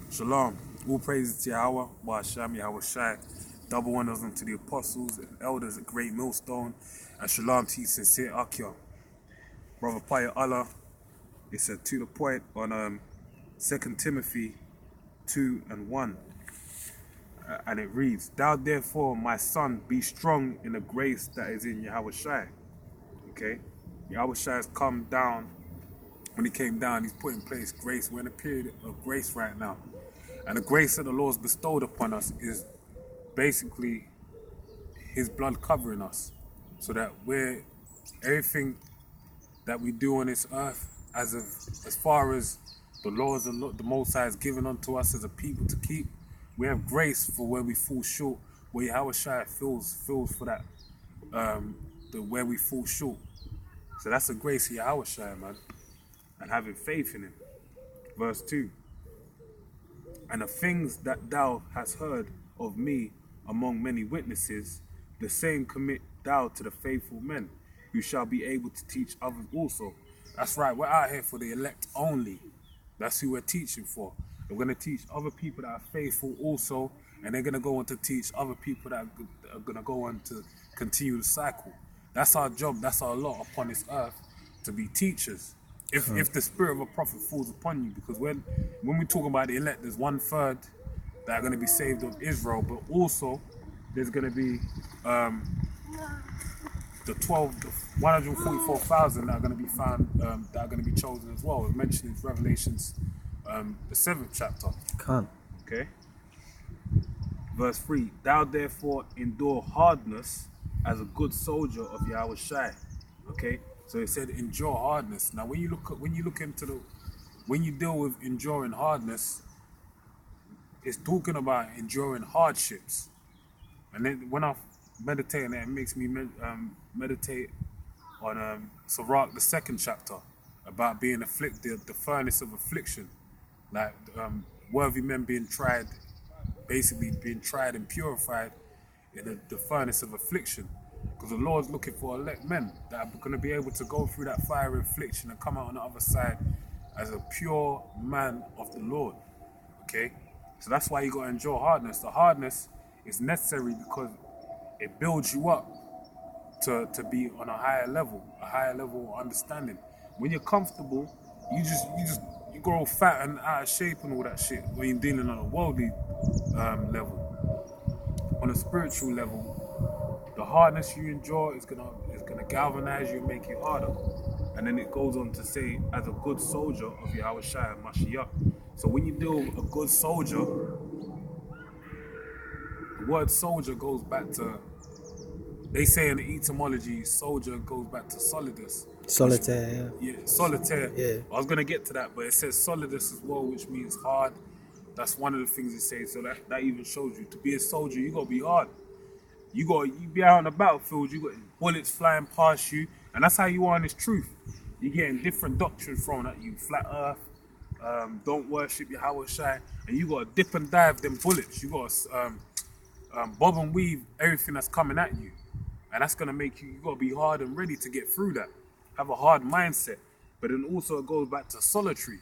Shalom. All praises to Yahweh, Ba'asham Yahweh Shai. Double honors unto the apostles and elders at Great Millstone. And shalom to you, sincere Akia. Brother Paya Allah, it's to the point on 2 Timothy 2 and 1. And it reads, Thou therefore, my son, be strong in the grace that is in Yahweh Shai. Okay? Yahweh Shai has come down. When he came down, he's put in place grace. We're in a period of grace right now. And the grace that the Lord's bestowed upon us is basically his blood covering us, so that we're everything that we do on this earth, as far as the laws the Most High has given unto us as a people to keep, we have grace for where we fall short, where Yahweh Shai feels for that, the where we fall short. So that's the grace of Yahweh Shai, man, and having faith in him. Verse 2. And the things that thou hast heard of me among many witnesses, the same commit thou to the faithful men, who shall be able to teach others also. That's right, we're out here for the elect only. That's who we're teaching for. We're going to teach other people that are faithful also, and they're going to go on to teach other people that are going to go on to continue the cycle. That's our job, that's our lot upon this earth, to be teachers. If the spirit of a prophet falls upon you, because when we talk about the elect, there's 1/3 that are going to be saved of Israel, but also there's going to be the 144,000 that are going to be found, that are going to be chosen as well. It's mentioned in Revelations, the 7th chapter. Can't. Okay. Verse 3. Thou therefore endure hardness as a good soldier of Yahweh Shai. Okay. So it said endure hardness. Now when you look into when you deal with enduring hardness, it's talking about enduring hardships. And then when I meditate on that, it makes me meditate on Sirach, the 2nd chapter, about being afflicted, the furnace of affliction. Like worthy men being tried, basically being tried and purified in the furnace of affliction. Because the Lord's looking for elect men that are going to be able to go through that fire of affliction and come out on the other side as a pure man of the Lord. Okay? So that's why you got to endure hardness. The hardness is necessary because it builds you up to be on a higher level of understanding. When you're comfortable, you grow fat and out of shape and all that shit when you're dealing on a worldly level. On a spiritual level, the hardness you endure is gonna galvanize you and make you harder. And then it goes on to say, as a good soldier of Yahweh Shai and Mashiach. So when you deal with a good soldier, the word soldier goes back to, they say in the etymology, soldier goes back to solidus. Solitaire, Yeah, solitaire. yeah. I was gonna get to that, but it says solidus as well, which means hard. That's one of the things it says. So that even shows you, to be a soldier, you gotta be hard. You be out on the battlefield, you got bullets flying past you, and that's how you are in this truth. You're getting different doctrines thrown at you, flat earth, don't worship Yahweh Shai, and you gotta dip and dive them bullets. You gotta bob and weave everything that's coming at you. And that's gonna make you gotta be hard and ready to get through that. Have a hard mindset. But then also it goes back to solitary.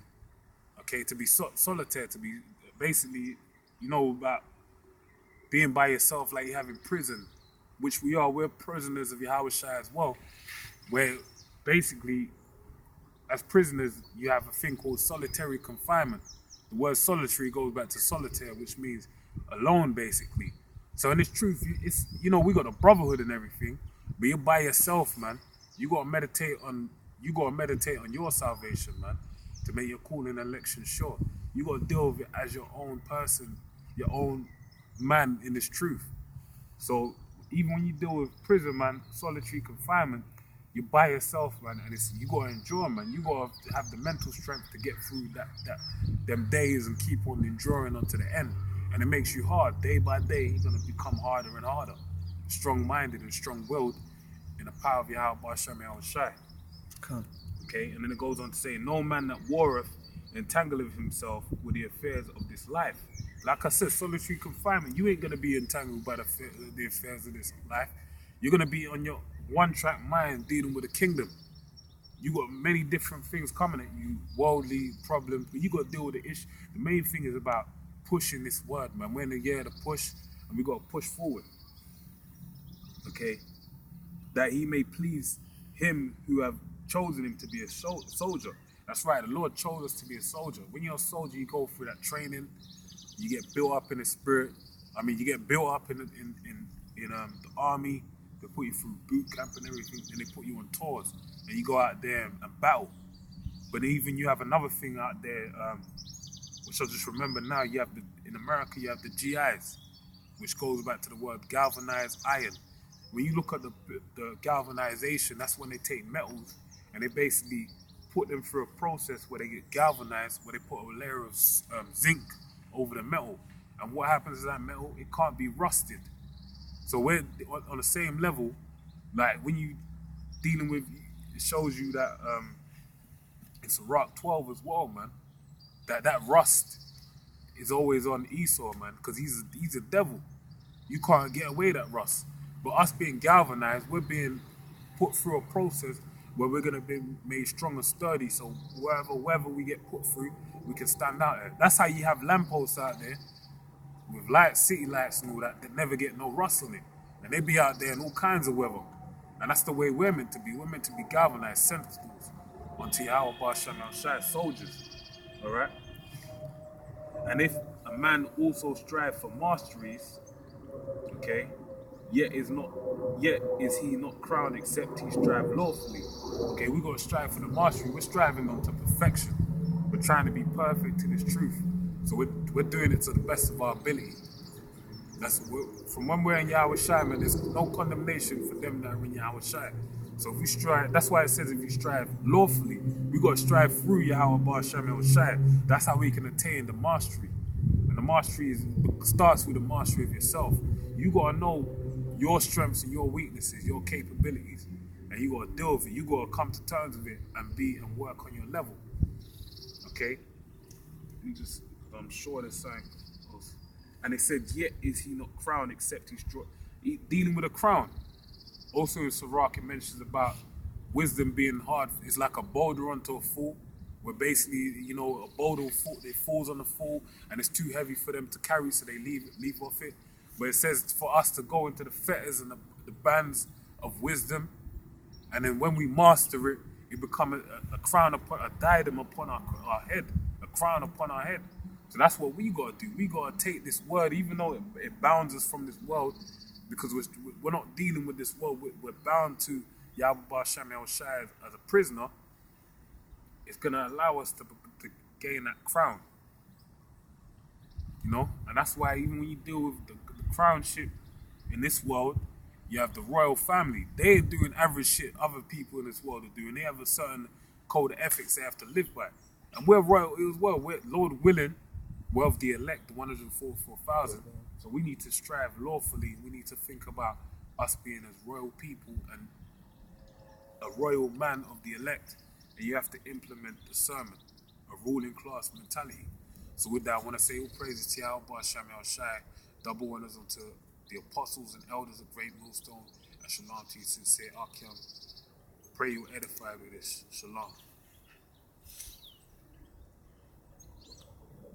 Okay, to be solitaire, to be basically, about being by yourself like you have in prison, which we are. We're prisoners of Yahweh Shai as well, where basically, as prisoners, you have a thing called solitary confinement. The word solitary goes back to solitaire, which means alone, basically. So in this truth, it's we got a brotherhood and everything, but you're by yourself, man. You gotta meditate on your salvation, man, to make your calling and election sure. You gotta deal with it as your own person, your own man in this truth. So even when you deal with prison, man, solitary confinement, you're by yourself, man, and you gotta endure, man. You gotta have the mental strength to get through them days and keep on enduring unto the end. And it makes you hard. Day by day, you're gonna become harder and harder, strong-minded and strong-willed in the power of Yahweh Ba'ashem Yahweh Shai. Can't. Okay, and then it goes on to say, no man that warreth entangleth himself with the affairs of this life. Like I said, solitary confinement, you ain't going to be entangled by the affairs of this life. You're going to be on your one-track mind dealing with the kingdom. You got many different things coming at you, worldly problems, but you got to deal with the issue. The main thing is about pushing this word, man. We're in the year of the push, and we got to push forward. Okay? That he may please him who have chosen him to be a soldier. That's right, the Lord chose us to be a soldier. When you're a soldier, you go through that training, you get built up in the spirit. I mean, you get built up in the army. They put you through boot camp and everything, and they put you on tours, and you go out there and battle. But even you have another thing out there, which I just remember now. You have in America, you have the GIs, which goes back to the word galvanized iron. When you look at the galvanization, that's when they take metals and they basically put them through a process where they get galvanized, where they put a layer of zinc over the metal. And what happens to that metal? It can't be rusted. So we're on the same level. Like when you dealing with, it shows you that it's a Rock 12 as well, man. That rust is always on Esau, man, because he's a devil. You can't get away that rust. But us being galvanized, we're being put through a process where we're gonna be made strong and sturdy. So wherever we get put through, we can stand out there. That's how you have lampposts out there with lights, city lights and all that never get no rust on it. And they be out there in all kinds of weather. And that's the way we're meant to be. We're meant to be galvanized sentinels unto Yahweh Ba'Shem El Shai, soldiers. Alright? And if a man also strive for masteries, okay, yet is he not crowned except he strive lawfully. Okay, we got to strive for the mastery. We're striving unto perfection. We're trying to be perfect in this truth. So we're doing it to the best of our ability. From when we're in Yahweh Shai, man, there's no condemnation for them that are in Yahweh Shai. So if we strive, that's why it says if you strive lawfully, we got to strive through Yahweh Ba'Shem El Shai. That's how we can attain the mastery. And the mastery starts with the mastery of yourself. You got to know your strengths and your weaknesses, your capabilities, and you got to deal with it. You got to come to terms with it and work on your level. Okay? I'm sure there's something else. And it said, yet is he not crowned except he's dealing with a crown. Also in Sirach, it mentions about wisdom being hard. It's like a boulder onto a fool, where basically, a boulder it falls on the fool and it's too heavy for them to carry, so they leave off it. But it says for us to go into the fetters and the bands of wisdom, and then when we master it, it becomes a crown upon a diadem upon our head, a crown upon our head. So that's what we got to do. We got to take this word, even though it bounds us from this world, because we're not dealing with this world. We're bound to Yahweh Ba'Shem El Shai as a prisoner. It's going to allow us to gain that crown. And that's why even when you deal with the crownship in this world, you have the royal family. They're doing average shit other people in this world are doing. They have a certain code of ethics they have to live by. And we're royal as well. We're, Lord willing, we're of the elect, the 144,000. So we need to strive lawfully. We need to think about us being as royal people and a royal man of the elect. And you have to implement the sermon, a ruling class mentality. So with that, I want to say all praises to Yahweh Ba'Shem El Shai, double honors unto the apostles and elders of Great Millstone, and shalom to you, sincere Akim. Pray you edified with this. Shalom.